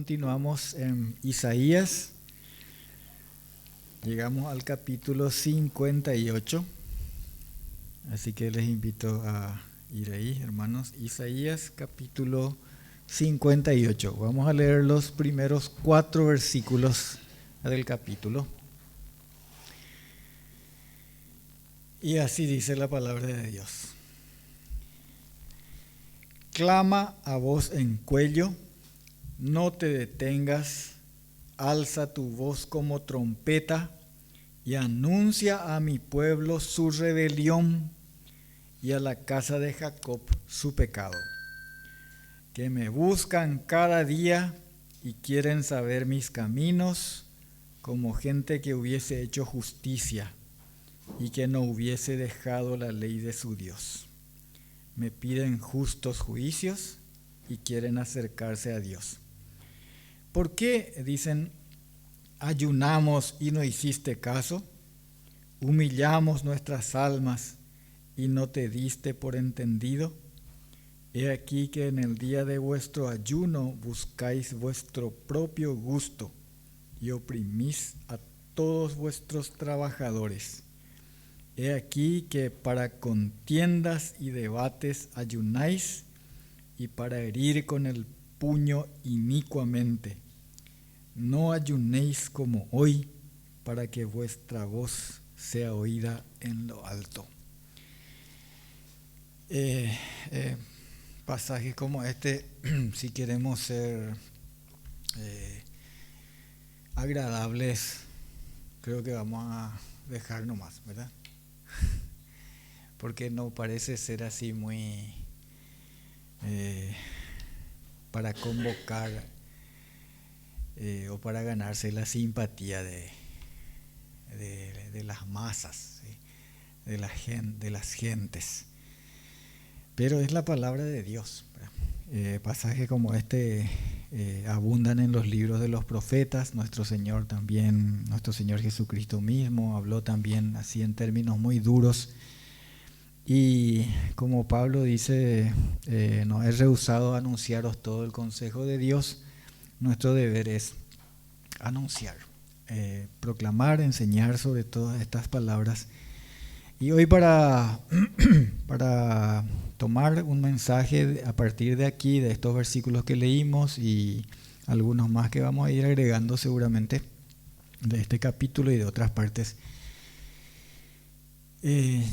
continuamos en Isaías. Llegamos al capítulo 58. Así que les invito a ir ahí, hermanos. Isaías capítulo 58. Vamos a leer los primeros 4 versículos del capítulo. Y así dice la palabra de Dios. Clama a voz en cuello, no te detengas, alza tu voz como trompeta y anuncia a mi pueblo su rebelión y a la casa de Jacob su pecado, que me buscan cada día y quieren saber mis caminos, como gente que hubiese hecho justicia y que no hubiese dejado la ley de su Dios. Me piden justos juicios y quieren acercarse a Dios. ¿Por qué, dicen, ayunamos y no hiciste caso? Humillamos nuestras almas y no te diste por entendido. He aquí que en el día de vuestro ayuno buscáis vuestro propio gusto y oprimís a todos vuestros trabajadores. He aquí que para contiendas y debates ayunáis y para herir con el puño inicuamente. No ayunéis como hoy para que vuestra voz sea oída en lo alto. Pasajes como este, si queremos ser agradables, creo que vamos a dejar nomás, ¿verdad? Porque no parece ser así muy para convocar o para ganarse la simpatía de las masas, ¿sí? de las gentes. Pero es la palabra de Dios. Pasajes como este abundan en los libros de los profetas. Nuestro Señor también, nuestro Señor Jesucristo mismo habló también así en términos muy duros. Y como Pablo dice, no he rehusado anunciaros todo el consejo de Dios. Nuestro deber es anunciar, proclamar, enseñar sobre todas estas palabras. Y hoy para tomar un mensaje a partir de aquí, de estos versículos que leímos y algunos más que vamos a ir agregando seguramente de este capítulo y de otras partes.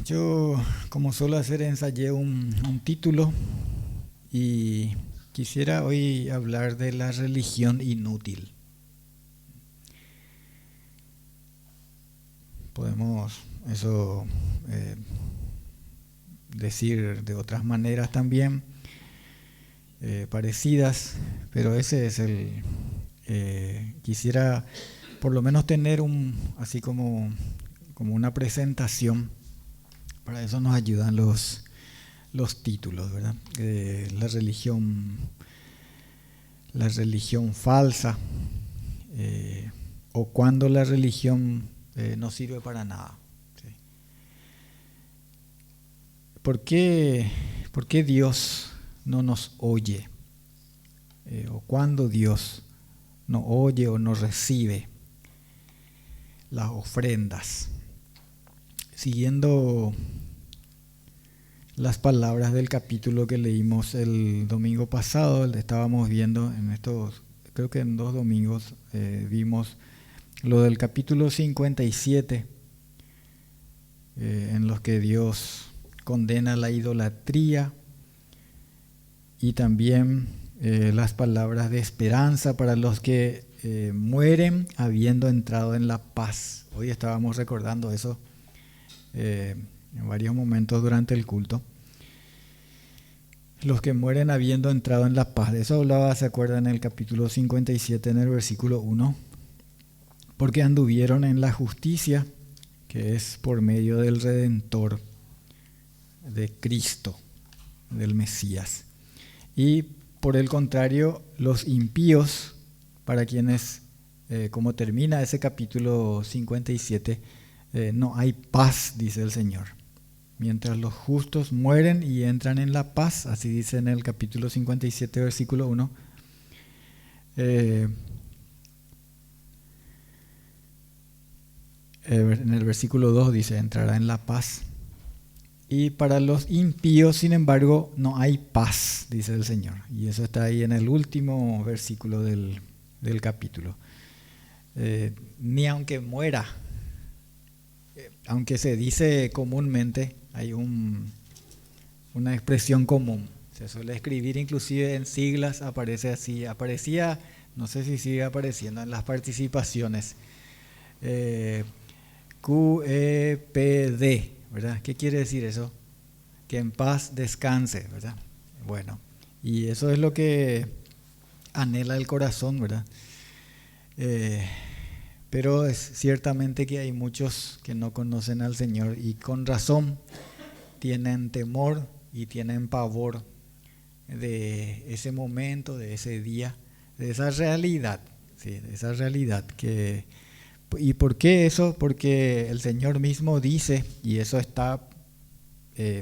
Yo, como suelo hacer, ensayé un título y quisiera hoy hablar de la religión inútil. Podemos eso decir de otras maneras también, parecidas, pero ese es el... quisiera por lo menos tener así como una presentación. Para eso nos ayudan los títulos, ¿verdad? La religión falsa, o cuando la religión no sirve para nada. ¿Sí? ¿Por qué Dios no nos oye? O cuando Dios no oye o no recibe las ofrendas. Siguiendo las palabras del capítulo que leímos el domingo pasado, estábamos viendo en estos, creo que en 2 domingos vimos lo del capítulo 57, en los que Dios condena la idolatría y también las palabras de esperanza para los que mueren habiendo entrado en la paz. Hoy estábamos recordando eso en varios momentos durante el culto. Los que mueren habiendo entrado en la paz. De eso hablaba, ¿se acuerdan? En el capítulo 57, en el versículo 1. Porque anduvieron en la justicia, que es por medio del Redentor, de Cristo, del Mesías. Y por el contrario, los impíos, para quienes, como termina ese capítulo 57, no hay paz, dice el Señor. Mientras los justos mueren y entran en la paz, así dice en el capítulo 57, versículo 1, Eh, en el versículo 2 dice, entrará en la paz. Y para los impíos, sin embargo, no hay paz, dice el Señor. Y eso está ahí en el último versículo del capítulo. Ni aunque muera, aunque se dice comúnmente, hay una expresión común. Se suele escribir inclusive en siglas, aparece así. Aparecía, no sé si sigue apareciendo en las participaciones. QEPD, ¿verdad? ¿Qué quiere decir eso? Que en paz descanse, ¿verdad? Bueno, y eso es lo que anhela el corazón, ¿verdad? Pero es ciertamente que hay muchos que no conocen al Señor y con razón tienen temor y tienen pavor de ese momento, de ese día, de esa realidad, ¿sí? De esa realidad que... ¿Y por qué eso? Porque el Señor mismo dice, y eso está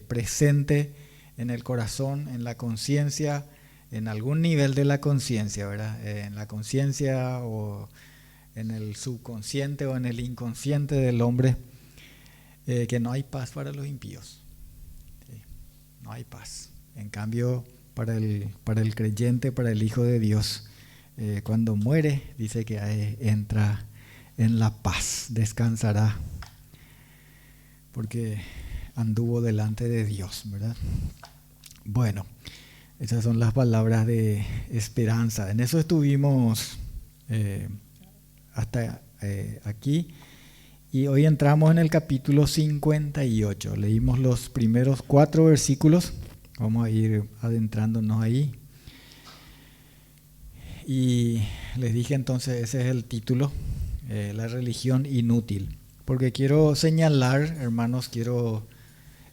presente en el corazón, en la conciencia, en algún nivel de la conciencia, ¿verdad? En la conciencia o en el subconsciente o en el inconsciente del hombre, que no hay paz para los impíos. ¿Sí? No hay paz. En cambio, para el creyente, para el Hijo de Dios, cuando muere, dice que entra en la paz, descansará, porque anduvo delante de Dios, ¿verdad? Bueno, esas son las palabras de esperanza. En eso estuvimos hasta aquí. Y hoy entramos en el capítulo 58. Leímos los primeros 4 versículos. Vamos a ir adentrándonos ahí. Y les dije entonces, ese es el título, la religión inútil. Porque quiero señalar, hermanos, quiero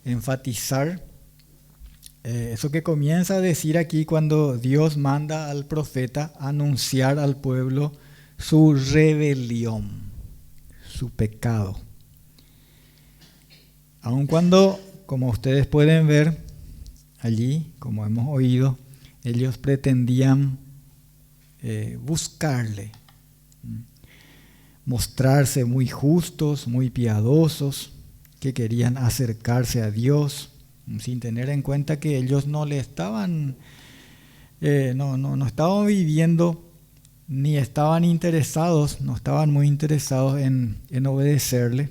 enfatizar eso que comienza a decir aquí cuando Dios manda al profeta anunciar al pueblo su rebelión, su pecado. Aun cuando, como ustedes pueden ver allí, como hemos oído, ellos pretendían buscarle, mostrarse muy justos, muy piadosos, que querían acercarse a Dios, sin tener en cuenta que ellos no le estaban, no estaban viviendo, ni estaban interesados, no estaban muy interesados en obedecerle.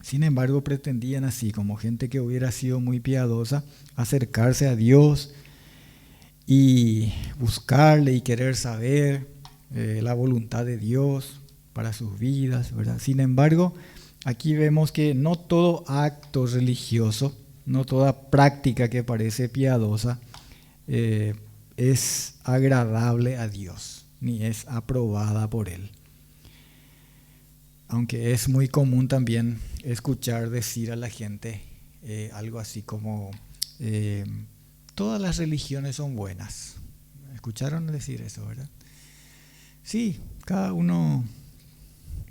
Sin embargo, pretendían así, como gente que hubiera sido muy piadosa, acercarse a Dios y buscarle y querer saber la voluntad de Dios para sus vidas, ¿verdad? Sin embargo, aquí vemos que no todo acto religioso, no toda práctica que parece piadosa es agradable a Dios, ni es aprobada por Él. Aunque es muy común también escuchar decir a la gente algo así como, todas las religiones son buenas. ¿Escucharon decir eso, verdad? Sí, cada uno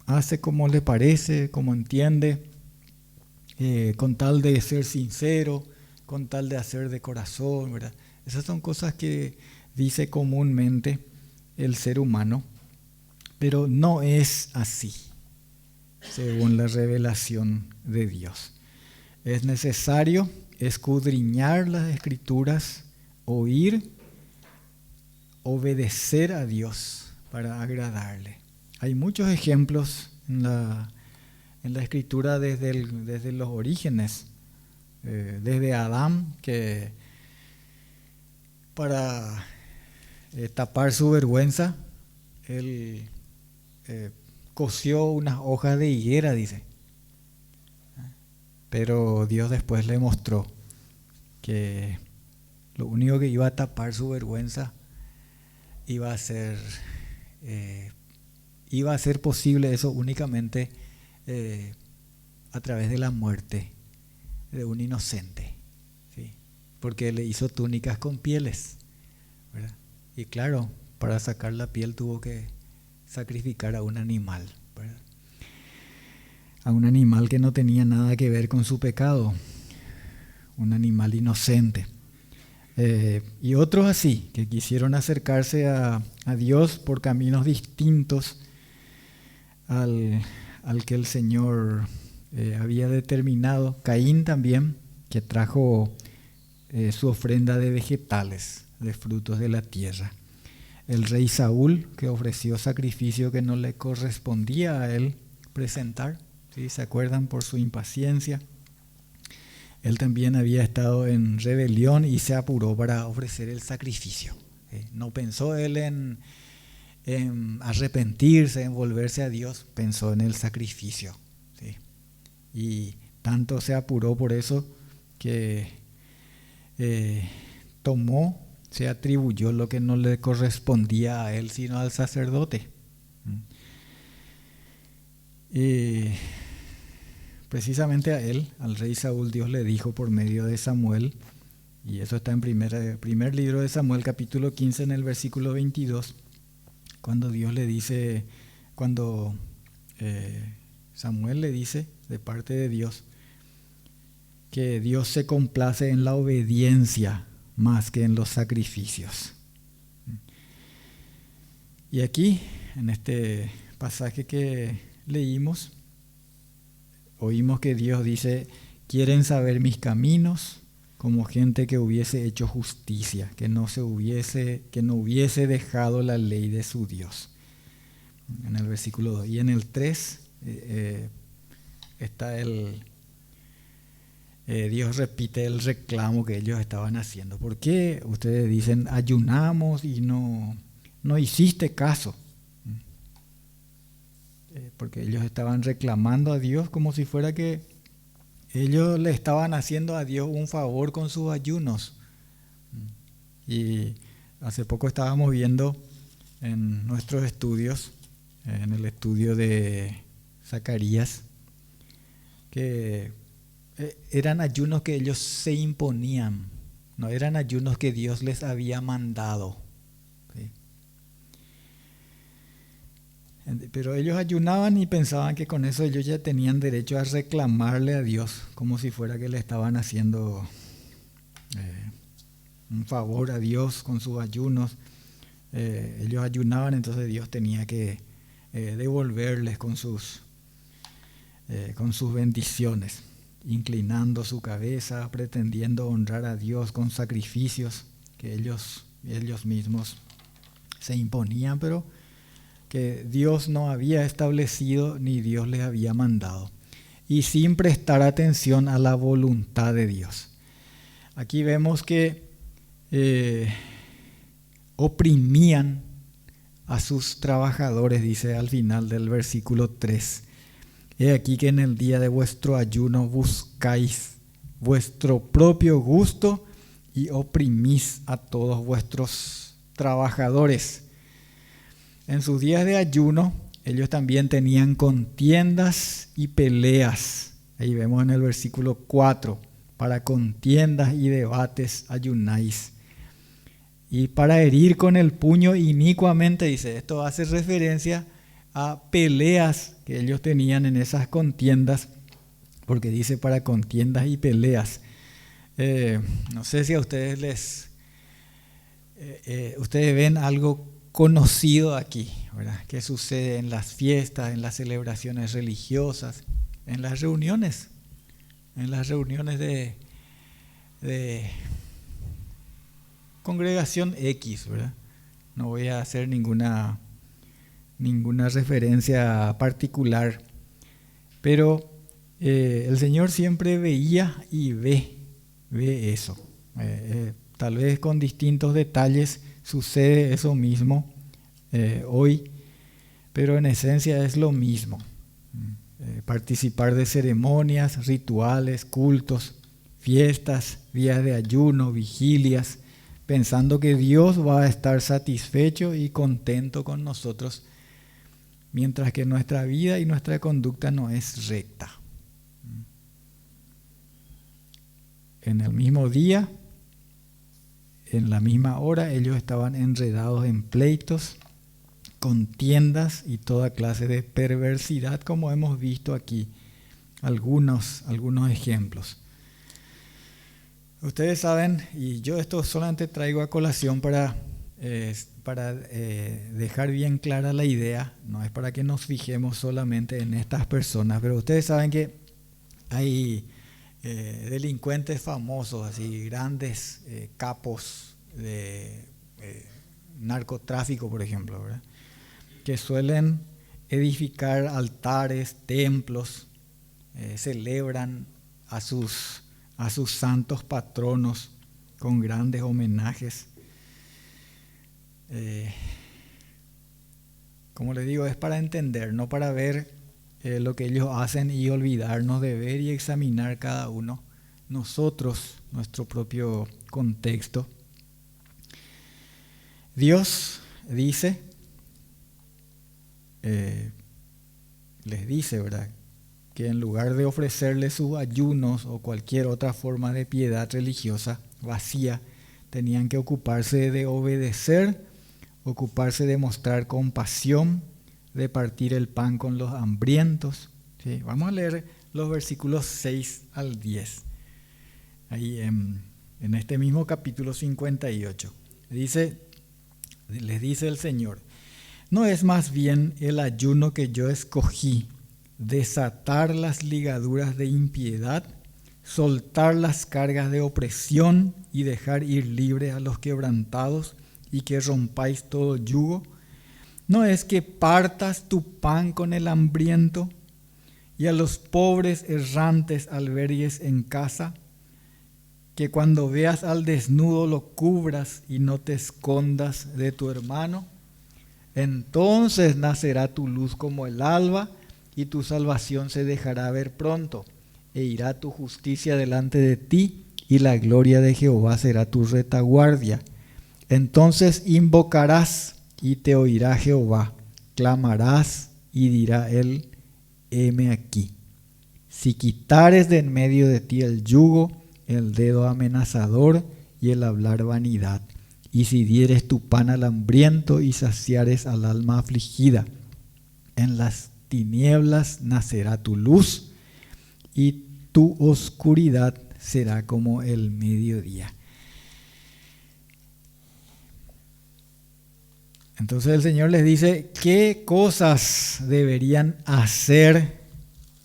hace como le parece, como entiende, con tal de ser sincero, con tal de hacer de corazón, ¿verdad? Esas son cosas que dice comúnmente el ser humano, pero no es así, según la revelación de Dios. Es necesario escudriñar las Escrituras, oír, obedecer a Dios para agradarle. Hay muchos ejemplos en la Escritura desde los orígenes, desde Adán, que para tapar su vergüenza, él cosió unas hojas de higuera, dice. Pero Dios después le mostró que lo único que iba a tapar su vergüenza iba a ser posible eso únicamente a través de la muerte de un inocente, ¿sí? Porque le hizo túnicas con pieles, ¿verdad? Y claro, para sacar la piel tuvo que sacrificar a un animal, ¿verdad? A un animal que no tenía nada que ver con su pecado, un animal inocente. Y otros así, que quisieron acercarse a Dios por caminos distintos al que el Señor había determinado. Caín también, que trajo su ofrenda de vegetales, de frutos de la tierra. El rey Saúl, que ofreció sacrificio que no le correspondía a él presentar, ¿sí? ¿Se acuerdan? Por su impaciencia. Él también había estado en rebelión y se apuró para ofrecer el sacrificio. No pensó él en arrepentirse, en volverse a Dios, pensó en el sacrificio. ¿Sí? Y tanto se apuró por eso que se atribuyó lo que no le correspondía a él, sino al sacerdote. Precisamente a él, al rey Saúl, Dios le dijo por medio de Samuel, y eso está en primer libro de Samuel, capítulo 15, en el versículo 22, cuando Samuel le dice de parte de Dios que Dios se complace en la obediencia más que en los sacrificios. Y aquí, en este pasaje que leímos, oímos que Dios dice: quieren saber mis caminos, como gente que hubiese hecho justicia, que no hubiese dejado la ley de su Dios. En el versículo 2. Y en el 3 está Dios repite el reclamo que ellos estaban haciendo. ¿Por qué ustedes dicen ayunamos y no hiciste caso? Porque ellos estaban reclamando a Dios como si fuera que ellos le estaban haciendo a Dios un favor con sus ayunos. Y hace poco estábamos viendo en nuestros estudios, en el estudio de Zacarías, que eran ayunos que ellos se imponían, no eran ayunos que Dios les había mandado. ¿Sí? Pero ellos ayunaban y pensaban que con eso ellos ya tenían derecho a reclamarle a Dios, como si fuera que le estaban haciendo un favor a Dios con sus ayunos. Ellos ayunaban, entonces Dios tenía que devolverles con sus bendiciones, inclinando su cabeza, pretendiendo honrar a Dios con sacrificios que ellos mismos se imponían, pero que Dios no había establecido ni Dios les había mandado, y sin prestar atención a la voluntad de Dios. Aquí vemos que oprimían a sus trabajadores, dice al final del versículo 3. He aquí que en el día de vuestro ayuno buscáis vuestro propio gusto y oprimís a todos vuestros trabajadores. En sus días de ayuno, ellos también tenían contiendas y peleas. Ahí vemos en el versículo 4, para contiendas y debates ayunáis. Y para herir con el puño inicuamente, dice, esto hace referencia a peleas que ellos tenían en esas contiendas, porque dice para contiendas y peleas. No sé si a ustedes ustedes ven algo conocido aquí, ¿verdad? Que sucede en las fiestas, en las celebraciones religiosas, en las reuniones de congregación X, ¿verdad? No voy a hacer ninguna referencia particular, pero el Señor siempre veía y ve eso. Tal vez con distintos detalles sucede eso mismo hoy, pero en esencia es lo mismo. Participar de ceremonias, rituales, cultos, fiestas, días de ayuno, vigilias, pensando que Dios va a estar satisfecho y contento con nosotros, mientras que nuestra vida y nuestra conducta no es recta. En el mismo día, en la misma hora, ellos estaban enredados en pleitos, contiendas y toda clase de perversidad, como hemos visto aquí algunos ejemplos. Ustedes saben, y yo esto solamente traigo a colación para dejar bien clara la idea, no es para que nos fijemos solamente en estas personas, pero ustedes saben que hay delincuentes famosos, así grandes capos de narcotráfico, por ejemplo, ¿verdad? Que suelen edificar altares, templos, celebran a sus santos patronos con grandes homenajes. Como les digo, es para entender, no para ver lo que ellos hacen y olvidarnos de ver y examinar cada uno nosotros, nuestro propio contexto. Dios dice, les dice, ¿verdad?, que en lugar de ofrecerle sus ayunos o cualquier otra forma de piedad religiosa vacía, tenían que ocuparse de obedecer, ocuparse de mostrar compasión, de partir el pan con los hambrientos. ¿Sí? Vamos a leer los versículos 6 al 10. Ahí en este mismo capítulo 58. Les dice el Señor: ¿no es más bien el ayuno que yo escogí desatar las ligaduras de impiedad, soltar las cargas de opresión y dejar ir libres a los quebrantados, y que rompáis todo yugo? ¿No es que partas tu pan con el hambriento y a los pobres errantes albergues en casa? Que cuando veas al desnudo lo cubras y no te escondas de tu hermano. Entonces nacerá tu luz como el alba y tu salvación se dejará ver pronto, e irá tu justicia delante de ti, y la gloria de Jehová será tu retaguardia. Entonces invocarás y te oirá Jehová, clamarás y dirá él: heme aquí. Si quitares de en medio de ti el yugo, el dedo amenazador y el hablar vanidad, y si dieres tu pan al hambriento y saciares al alma afligida, en las tinieblas nacerá tu luz y tu oscuridad será como el mediodía. Entonces el Señor les dice qué cosas deberían hacer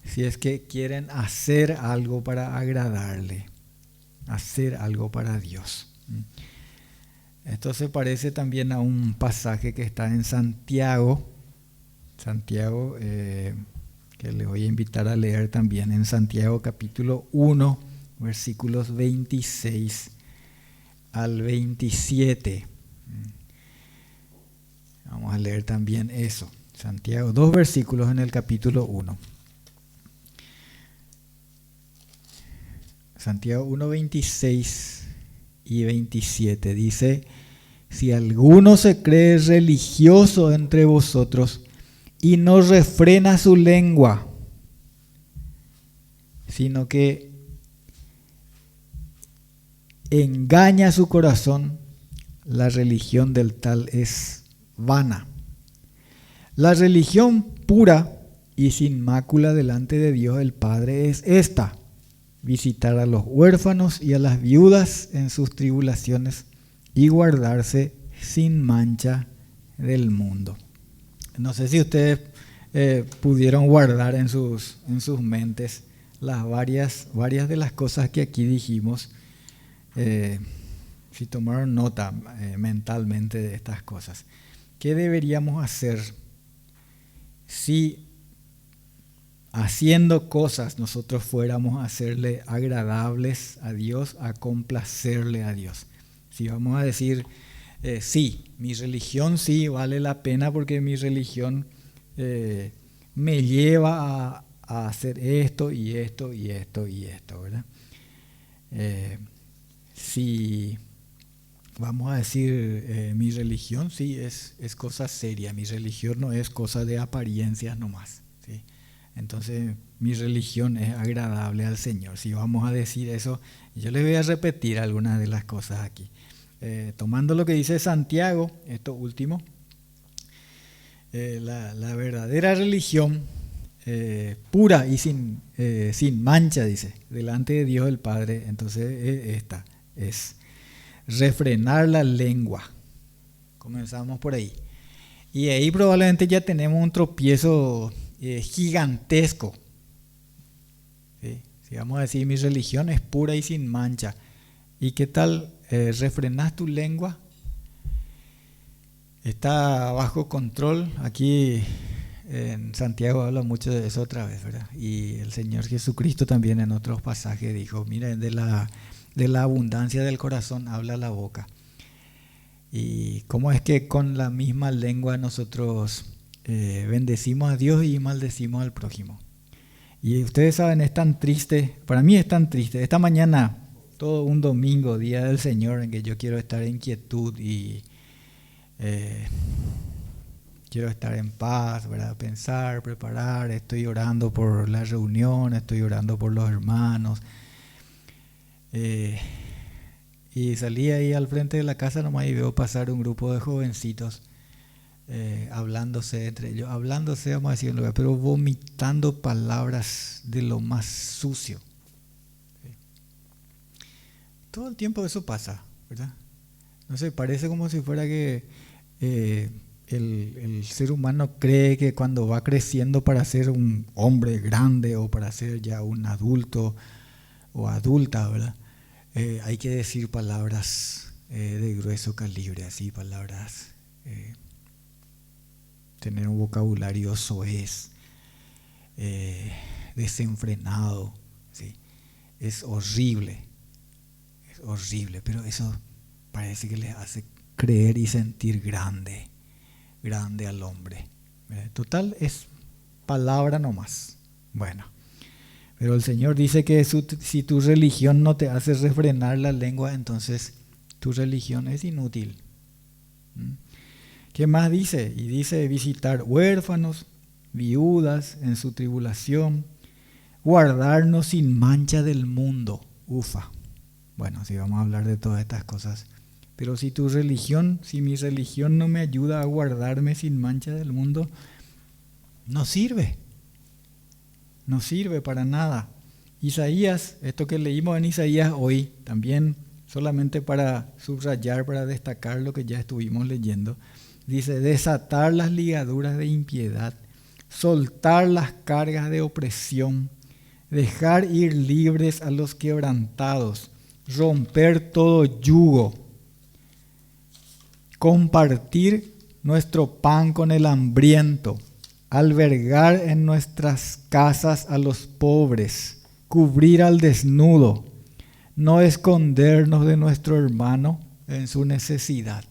si es que quieren hacer algo para agradarle, hacer algo para Dios. Esto se parece también a un pasaje que está en Santiago, que les voy a invitar a leer también, en Santiago capítulo 1, versículos 26 al 27. Vamos a leer también eso. Santiago, 2 versículos en el capítulo 1. Santiago 1, 26 y 27 dice: si alguno se cree religioso entre vosotros y no refrena su lengua, sino que engaña su corazón, la religión del tal es vana. La religión pura y sin mácula delante de Dios el Padre es esta: visitar a los huérfanos y a las viudas en sus tribulaciones y guardarse sin mancha del mundo. No sé si ustedes pudieron guardar en sus mentes las varias de las cosas que aquí dijimos, si tomaron nota mentalmente de estas cosas. ¿Qué deberíamos hacer si haciendo cosas nosotros fuéramos a hacerle agradables a Dios, a complacerle a Dios? Si vamos a decir, sí, mi religión sí vale la pena porque mi religión me lleva a hacer esto y esto y esto y esto, ¿verdad? Si vamos a decir, mi religión sí es cosa seria, mi religión no es cosa de apariencias nomás, ¿sí? Entonces mi religión es agradable al Señor. Si vamos a decir eso, yo les voy a repetir algunas de las cosas aquí. Tomando lo que dice Santiago, esto último, la verdadera religión pura y sin mancha, dice, delante de Dios el Padre. Entonces esta es refrenar la lengua. Comenzamos por ahí. Y ahí probablemente ya tenemos un tropiezo gigantesco. ¿Sí? Si vamos a decir mi religión es pura y sin mancha. ¿Y qué tal refrenas tu lengua? Está bajo control. Aquí en Santiago habla mucho de eso otra vez, ¿verdad? Y el Señor Jesucristo también en otros pasajes dijo, miren, de la abundancia del corazón habla la boca. Y cómo es que con la misma lengua nosotros bendecimos a Dios y maldecimos al prójimo. Y ustedes saben, es tan triste, para mí es tan triste. Esta mañana, todo un domingo, día del Señor, en que yo quiero estar en quietud y quiero estar en paz, ¿verdad? Pensar, preparar, estoy orando por la reunión, estoy orando por los hermanos. Y salí ahí al frente de la casa nomás y veo pasar un grupo de jovencitos hablándose entre ellos, hablándose, vamos a decirlo, pero vomitando palabras de lo más sucio. ¿Sí? Todo el tiempo eso pasa, ¿verdad? No sé, parece como si fuera que el ser humano cree que cuando va creciendo para ser un hombre grande o para ser ya un adulto o adulta, ¿verdad? Hay que decir palabras de grueso calibre, así, palabras, tener un vocabulario soez, desenfrenado, ¿sí? Es horrible, pero eso parece que les hace creer y sentir grande al hombre. Total, es palabra nomás. Bueno. Pero el Señor dice que si tu religión no te hace refrenar la lengua, entonces tu religión es inútil. ¿Qué más dice? Y dice visitar huérfanos, viudas en su tribulación, guardarnos sin mancha del mundo. Ufa. Bueno, sí, vamos a hablar de todas estas cosas. Pero si mi religión no me ayuda a guardarme sin mancha del mundo, no sirve. No sirve para nada. Isaías, esto que leímos en Isaías hoy, también solamente para subrayar, para destacar lo que ya estuvimos leyendo, dice, desatar las ligaduras de impiedad, soltar las cargas de opresión, dejar ir libres a los quebrantados, romper todo yugo, compartir nuestro pan con el hambriento, albergar en nuestras casas a los pobres, cubrir al desnudo, no escondernos de nuestro hermano en su necesidad.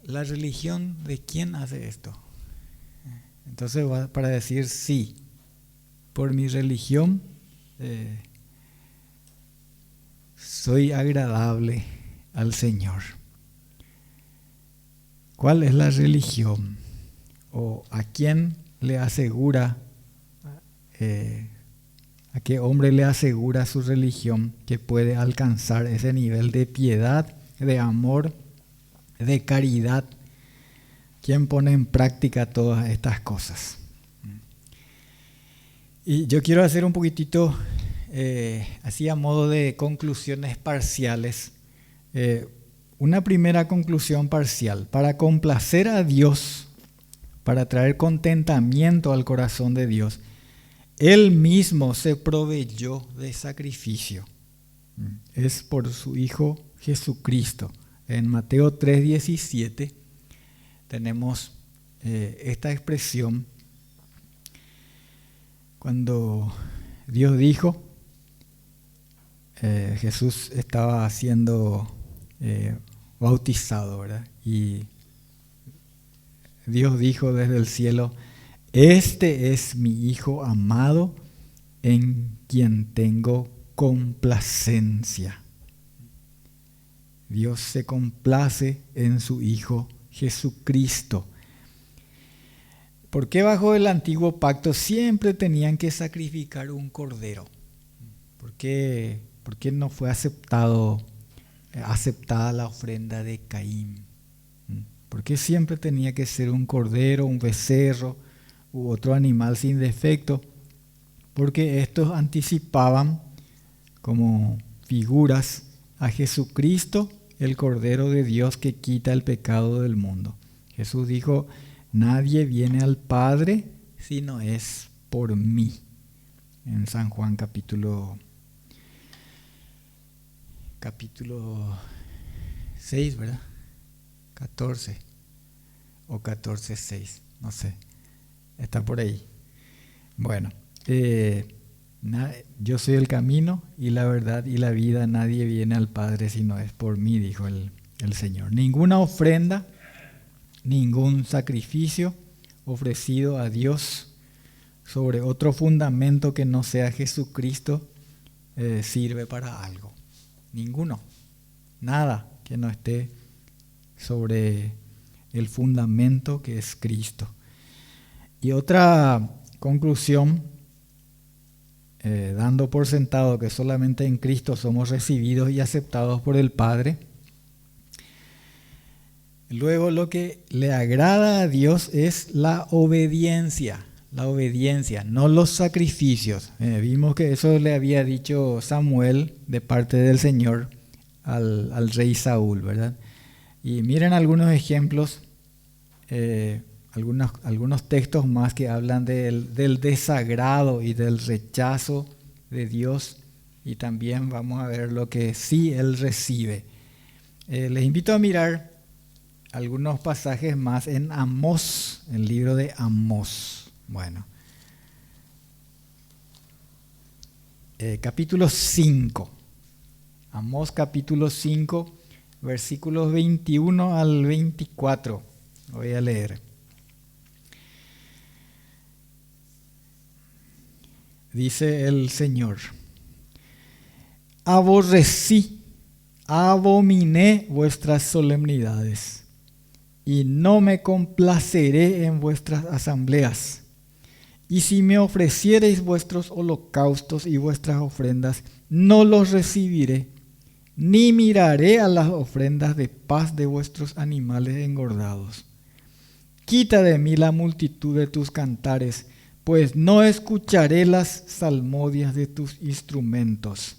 ¿La religión de quién hace esto? Entonces, para decir sí, por mi religión soy agradable al Señor. ¿Cuál es la religión? ¿O a quién le asegura, a qué hombre le asegura su religión que puede alcanzar ese nivel de piedad, de amor, de caridad? ¿Quién pone en práctica todas estas cosas? Y yo quiero hacer un poquitito, así a modo de conclusiones parciales, una primera conclusión parcial. Para complacer a Dios, para traer contentamiento al corazón de Dios, Él mismo se proveyó de sacrificio. Es por su Hijo Jesucristo. En Mateo 3:17 tenemos esta expresión cuando Dios dijo, Jesús estaba siendo bautizado, ¿verdad? Y Dios dijo desde el cielo, este es mi Hijo amado en quien tengo complacencia. Dios se complace en su Hijo Jesucristo. ¿Por qué bajo el antiguo pacto siempre tenían que sacrificar un cordero? ¿Por qué no fue aceptada la ofrenda de Caín? ¿Por qué siempre tenía que ser un cordero, un becerro, u otro animal sin defecto, porque estos anticipaban como figuras a Jesucristo, el Cordero de Dios que quita el pecado del mundo. Jesús dijo: nadie viene al Padre si no es por mí. En San Juan capítulo 6, ¿verdad? 14 o 14:6, no sé, está por ahí. Bueno, yo soy el camino y la verdad y la vida, nadie viene al Padre si no es por mí, dijo el Señor. Ninguna ofrenda, ningún sacrificio ofrecido a Dios sobre otro fundamento que no sea Jesucristo sirve para algo. Ninguno, nada que no esté sobre el fundamento que es Cristo. Y otra conclusión, dando por sentado que solamente en Cristo somos recibidos y aceptados por el Padre. Luego, lo que le agrada a Dios es la obediencia, no los sacrificios. Vimos que eso le había dicho Samuel de parte del Señor al rey Saúl, ¿verdad? Y miren algunos ejemplos, algunos textos más que hablan del desagrado y del rechazo de Dios, y también vamos a ver lo que sí Él recibe. Les invito a mirar algunos pasajes más en Amós, el libro de Amós. Bueno, capítulo 5. Amós capítulo 5, versículos 21 al 24. Voy a leer. Dice el Señor: aborrecí, abominé vuestras solemnidades, y no me complaceré en vuestras asambleas. Y si me ofreciereis vuestros holocaustos y vuestras ofrendas, no los recibiré, ni miraré a las ofrendas de paz de vuestros animales engordados. Quita de mí la multitud de tus cantares, pues no escucharé las salmodias de tus instrumentos.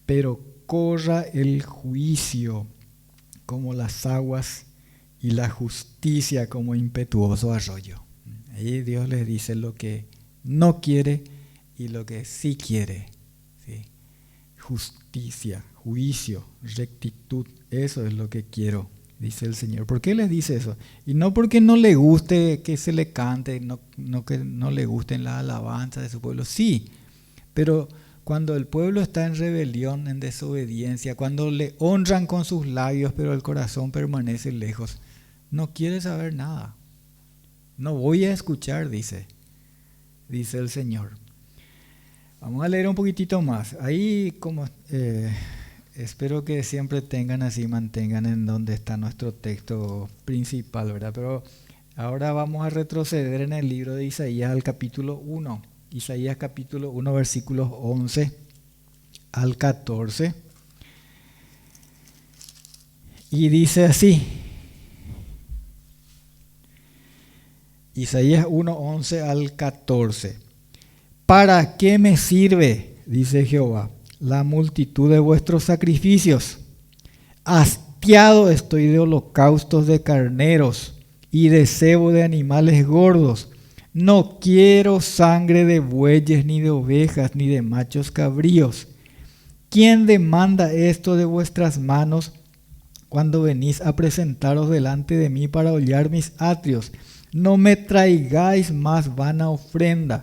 Pero corra el juicio como las aguas y la justicia como impetuoso arroyo. Ahí Dios les dice lo que no quiere y lo que sí quiere. ¿Sí? Justicia, juicio, rectitud, eso es lo que quiero, dice el Señor. ¿Por qué les dice eso? Y no porque no le guste que se le cante, no que no le gusten las alabanzas de su pueblo, sí, pero cuando el pueblo está en rebelión, en desobediencia, cuando le honran con sus labios, pero el corazón permanece lejos, no quiere saber nada. No voy a escuchar, dice el Señor. Vamos a leer un poquitito más. Ahí, como espero que siempre mantengan en donde está nuestro texto principal, ¿verdad? Pero ahora vamos a retroceder en el libro de Isaías al capítulo 1. Isaías capítulo 1, versículos 11 al 14. Y dice así. Isaías 1, 11 al 14. ¿Para qué me sirve, dice Jehová, la multitud de vuestros sacrificios? Hastiado estoy de holocaustos de carneros y de cebo de animales gordos. No quiero sangre de bueyes, ni de ovejas, ni de machos cabríos. ¿Quién demanda esto de vuestras manos cuando venís a presentaros delante de mí para hollar mis atrios? No me traigáis más vana ofrenda.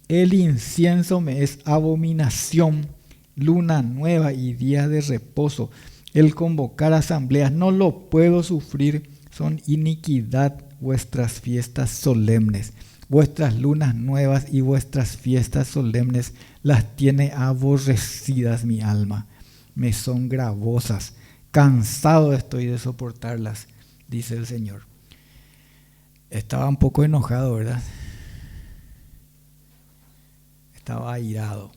El incienso me es abominación, luna nueva y día de reposo. El convocar asambleas no lo puedo sufrir, son iniquidad vuestras fiestas solemnes. Vuestras lunas nuevas y vuestras fiestas solemnes las tiene aborrecidas mi alma. Me son gravosas, cansado estoy de soportarlas, dice el Señor. Estaba un poco enojado, ¿verdad? Estaba airado.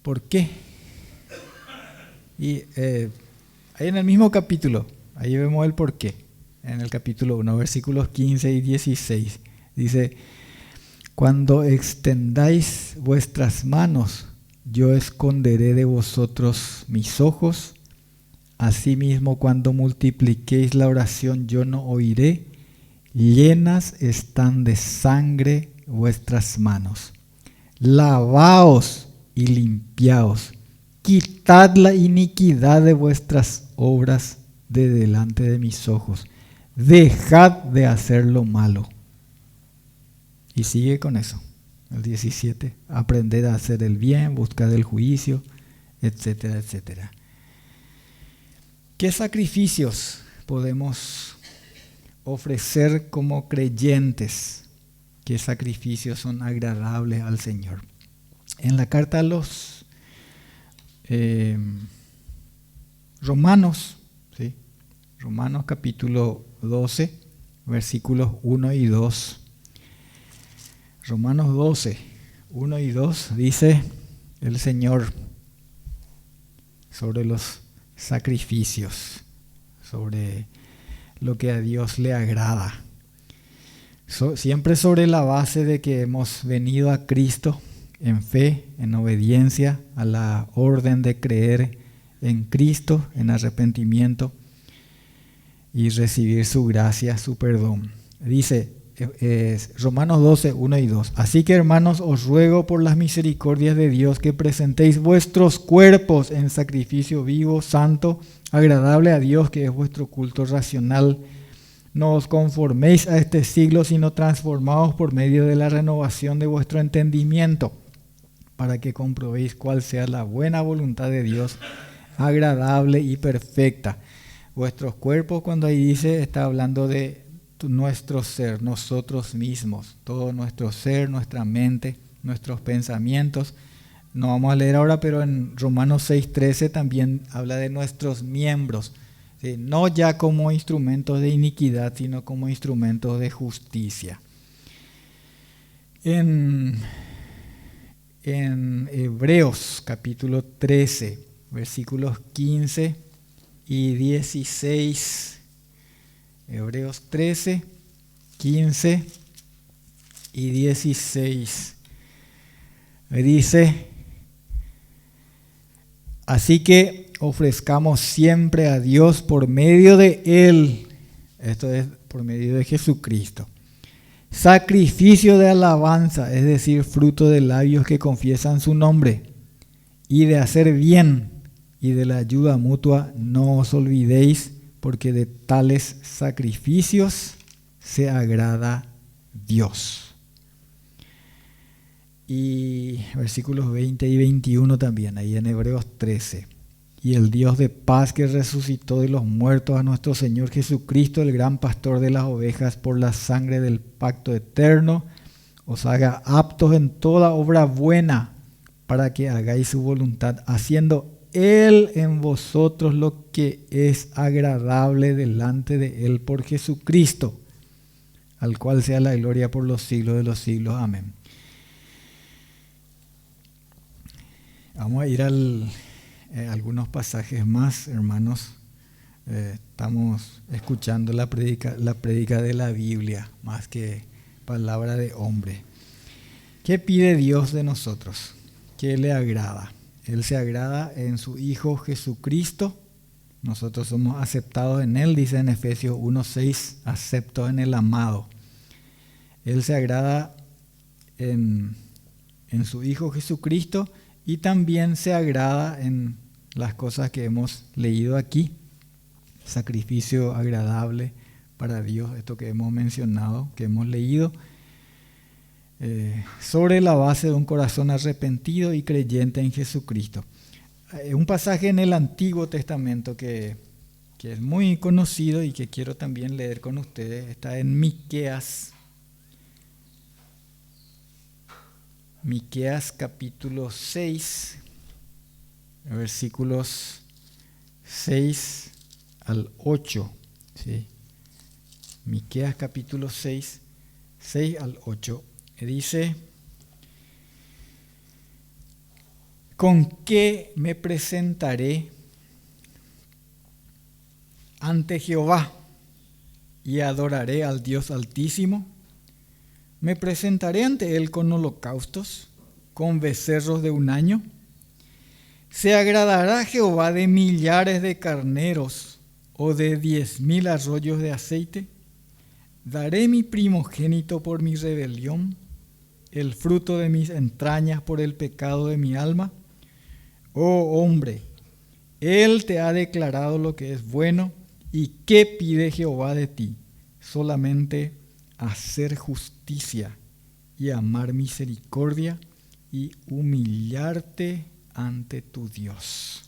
¿Por qué? Y ahí en el mismo capítulo, ahí vemos el por qué. en el capítulo 1, versículos 15 y 16. Dice: cuando extendáis vuestras manos, yo esconderé de vosotros mis ojos. Asimismo, cuando multipliquéis la oración, yo no oiré. Llenas están de sangre vuestras manos. Lavaos y limpiaos. Quitad la iniquidad de vuestras obras de delante de mis ojos. Dejad de hacer lo malo. Y sigue con eso. El 17. Aprended a hacer el bien, buscad el juicio, etcétera, etcétera. ¿Qué sacrificios podemos ofrecer como creyentes? ¿Qué sacrificios son agradables al Señor? En la carta a los Romanos, ¿sí? Romanos capítulo 12, versículos 1 y 2. Romanos 12, 1 y 2 dice el Señor sobre los sacrificios, sobre lo que a Dios le agrada. Siempre sobre la base de que hemos venido a Cristo en fe, en obediencia a la orden de creer en Cristo, en arrepentimiento y recibir su gracia, su perdón. Dice Romanos 12, 1 y 2. Así que, hermanos, os ruego por las misericordias de Dios que presentéis vuestros cuerpos en sacrificio vivo, santo, agradable a Dios, que es vuestro culto racional. No os conforméis a este siglo, sino transformaos por medio de la renovación de vuestro entendimiento, para que comprobéis cuál sea la buena voluntad de Dios, agradable y perfecta. Vuestros cuerpos, cuando ahí dice, está hablando de nuestro ser, nosotros mismos, todo nuestro ser, nuestra mente, nuestros pensamientos. No vamos a leer ahora, pero en Romanos 6:13 también habla de nuestros miembros, ¿sí? No ya como instrumentos de iniquidad, sino como instrumentos de justicia. En Hebreos capítulo 13, versículos 15 y 16. Hebreos 13, 15 y 16. Dice: así que ofrezcamos siempre a Dios por medio de Él, esto es por medio de Jesucristo, sacrificio de alabanza, es decir, fruto de labios que confiesan su nombre, y de hacer bien y de la ayuda mutua no os olvidéis, porque de tales sacrificios se agrada Dios. Y versículos 20 y 21 también, ahí en Hebreos 13. Y el Dios de paz, que resucitó de los muertos a nuestro Señor Jesucristo, el gran pastor de las ovejas, por la sangre del pacto eterno, os haga aptos en toda obra buena, para que hagáis su voluntad, haciendo Él en vosotros lo que es agradable delante de Él por Jesucristo, al cual sea la gloria por los siglos de los siglos. Amén. Vamos a ir a algunos pasajes más, hermanos. Estamos escuchando la prédica de la Biblia, más que palabra de hombre. ¿Qué pide Dios de nosotros? ¿Qué le agrada? Él se agrada en su Hijo Jesucristo. Nosotros somos aceptados en Él, dice en Efesios 1:6, aceptos en el amado. Él se agrada en su Hijo Jesucristo, y también se agrada en las cosas que hemos leído aquí. Sacrificio agradable para Dios, esto que hemos mencionado, que hemos leído, sobre la base de un corazón arrepentido y creyente en Jesucristo. Un pasaje en el Antiguo Testamento que es muy conocido y que quiero también leer con ustedes, está en Miqueas capítulo 6, versículos 6 al 8. ¿Sí? Miqueas capítulo 6, 6 al 8. Dice: ¿con qué me presentaré ante Jehová? y adoraré al Dios Altísimo. Me presentaré ante Él con holocaustos, con becerros de un año. ¿Se agradará Jehová de millares de carneros o de 10,000 arroyos de aceite? ¿Daré mi primogénito por mi rebelión, el fruto de mis entrañas por el pecado de mi alma? Oh hombre, Él te ha declarado lo que es bueno. ¿Y qué pide Jehová de ti? Solamente hacer justicia y amar misericordia y humillarte ante tu Dios.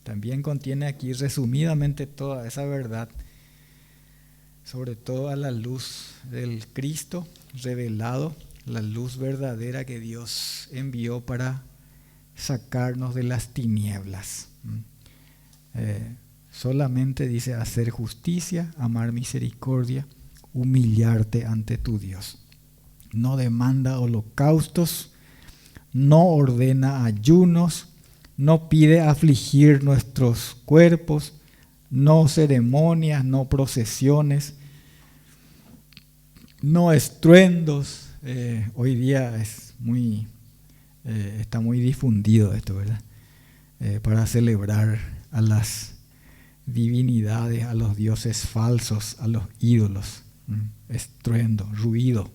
También contiene aquí resumidamente toda esa verdad, sobre todo a la luz del Cristo revelado, la luz verdadera que Dios envió para sacarnos de las tinieblas. Solamente dice hacer justicia, amar misericordia, humillarte ante tu Dios. No demanda holocaustos, no ordena ayunos, no pide afligir nuestros cuerpos, no ceremonias, no procesiones, no estruendos. Hoy día está muy difundido esto, ¿verdad? Para celebrar a las divinidades, a los dioses falsos, a los ídolos. Estruendo, ruido.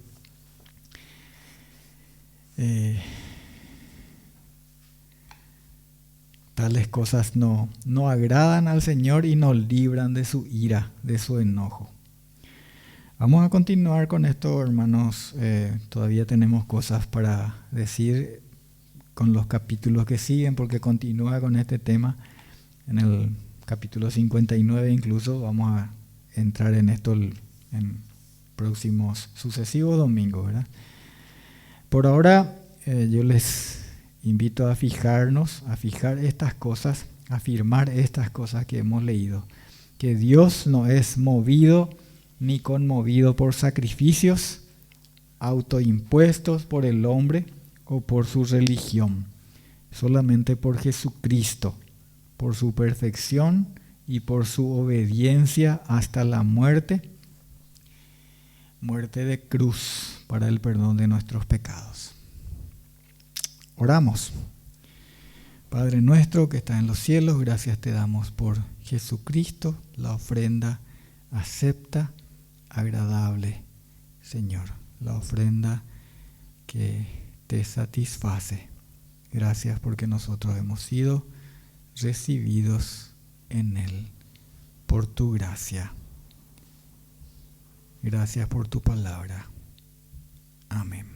Tales cosas no agradan al Señor y nos libran de su ira, de su enojo. Vamos a continuar con esto, hermanos. Todavía tenemos cosas para decir con los capítulos que siguen, porque continúa con este tema en el capítulo 59. Incluso vamos a entrar en esto en próximos sucesivos domingos, ¿verdad? Por ahora yo les invito a fijar estas cosas, a afirmar estas cosas que hemos leído, que Dios no es movido ni conmovido por sacrificios autoimpuestos por el hombre o por su religión, solamente por Jesucristo, por su perfección y por su obediencia hasta la muerte de cruz para el perdón de nuestros pecados. Oramos. Padre nuestro que estás en los cielos, gracias te damos por Jesucristo, la ofrenda acepta, agradable, Señor, la ofrenda que te satisface. Gracias porque nosotros hemos sido recibidos en Él por tu gracia. Gracias por tu palabra. Amén.